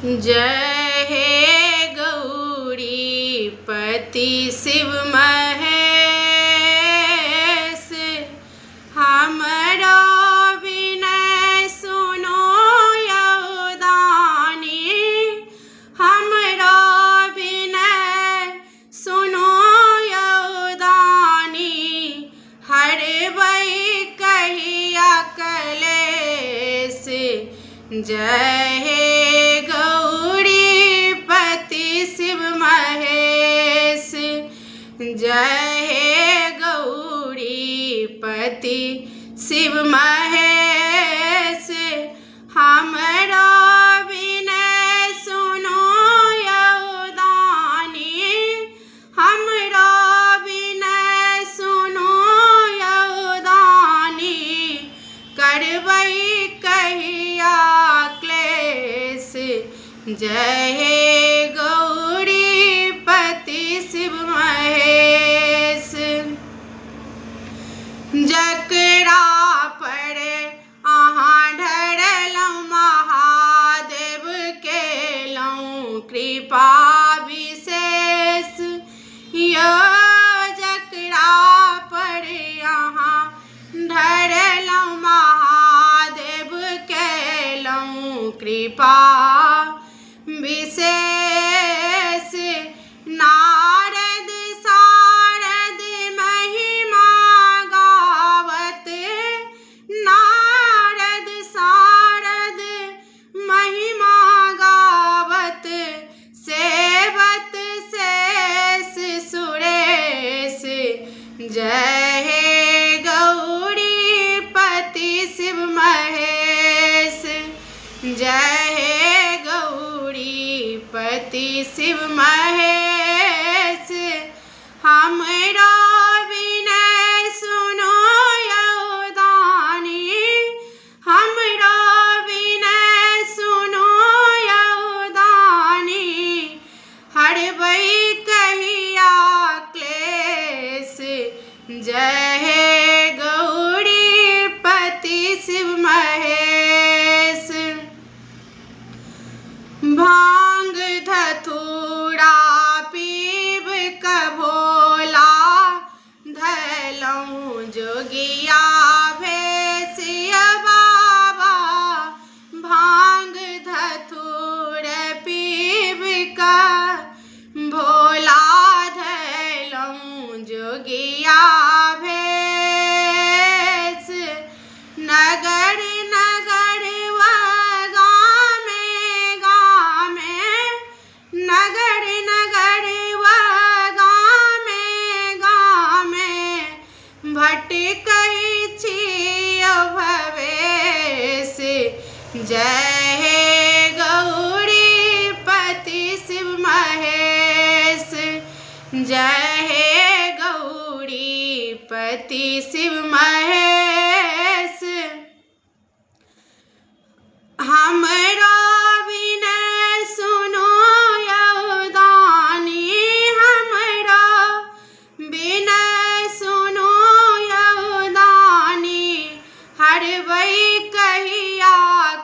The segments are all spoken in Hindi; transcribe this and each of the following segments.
जय हे गौरी पति शिव महेश, हमरो विनय सुनो यौदानी, हमरो विनय सुनो यौदानी, हरबै कहिया कलेश। जय हे गौरी पति शिव महेश, जय हे गौरी पति शिव महेश, हमरो विनय सुनो यौदानी, हमरो विनय सुनो यौदानी, करबै कहिया क्लेश। जय हे गौरी पति शिव महेश, जकरा पर अहाँ ढरलहुँ महादेव केलहुँ कृपा विशेष। यो जकरा पर अहाँ ढरलहुँ महादेव केलहुँ कृपा विशेष। नारद सारद महिमा गावत, नारद सारद महिमा गावत, सेवत शेष सुरेश। जय हे गौरी पति शिव महेश, जय हे गौरी पति शिव महेश, हमरो विनय सुनो यौदानी, हमरो विनय सुनो यौदानी, हरबै कहिया क्लेश। जय हे गौरी पति शिव महेश, भांग धतूरा पीब क भोला, धलहुँ जोगिया भेषिया बाबा, भांग धतूर पीब क भोला, धलहुँ जोगिया भेष। नगर नगर व गामे गामे, नगर नगर व गामे गामे, भटकै छियौ भवेश। जय हे गौरी पति शिव महेश, जय हे गौरी पति शिव महेश, हमरो विनय सुनो यौदानी, हमरो विनय सुनो यौदानी, हरबै कहिया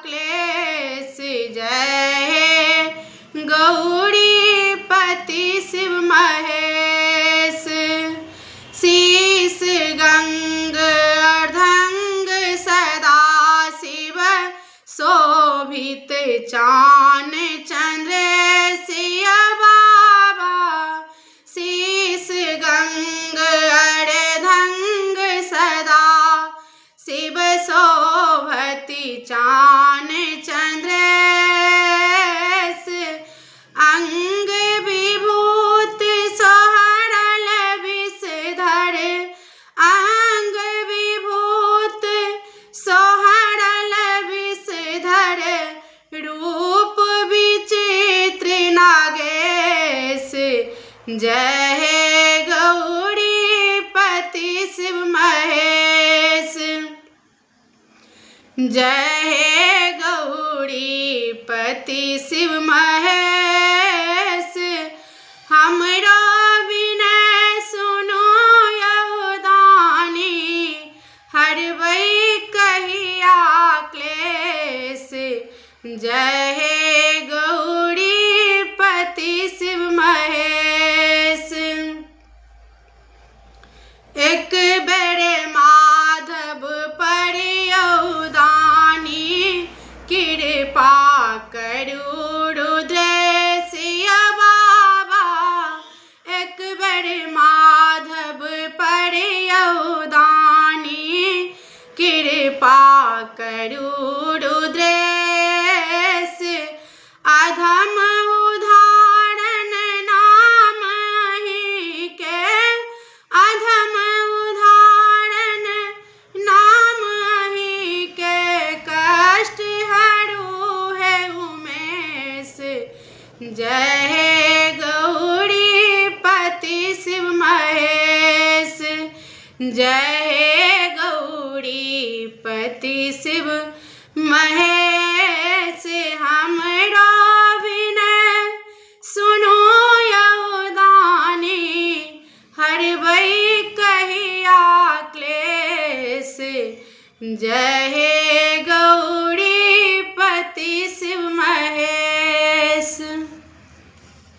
क्लेश। जय हे गौरी पति शिव महेश, शीश गंग अर्धंग सदा शिव शोभित, चान चंद्र सिया बाबा, शीश गंग अर्धंग सदा शिव शोभति, चान चंद्र अंग विभूत सोहरल विषधर, अंग विभूत सोहरल विषधर, रूप विचित्र नागेश। जय हे गौरी पति शिव महेश, जय हे गौरी पति शिव महेश, हमरो विनय सुनो यौदानी, हरबै कहिया क्लेश। जय हे गौ करू रुद्रसिया बाबा एक बार माधव पर यौदानी कृपा करू रुद्रेश अधम उदाहरण नाम ही के अधम उदाहरण नाम ही के कष्ट हरू है उमेश जय हे गौरी पति शिव महेश जय हे गौरी पति शिव महेश हमरा विनय सुनो यौदानी हरबै कहिया क्लेश जय हे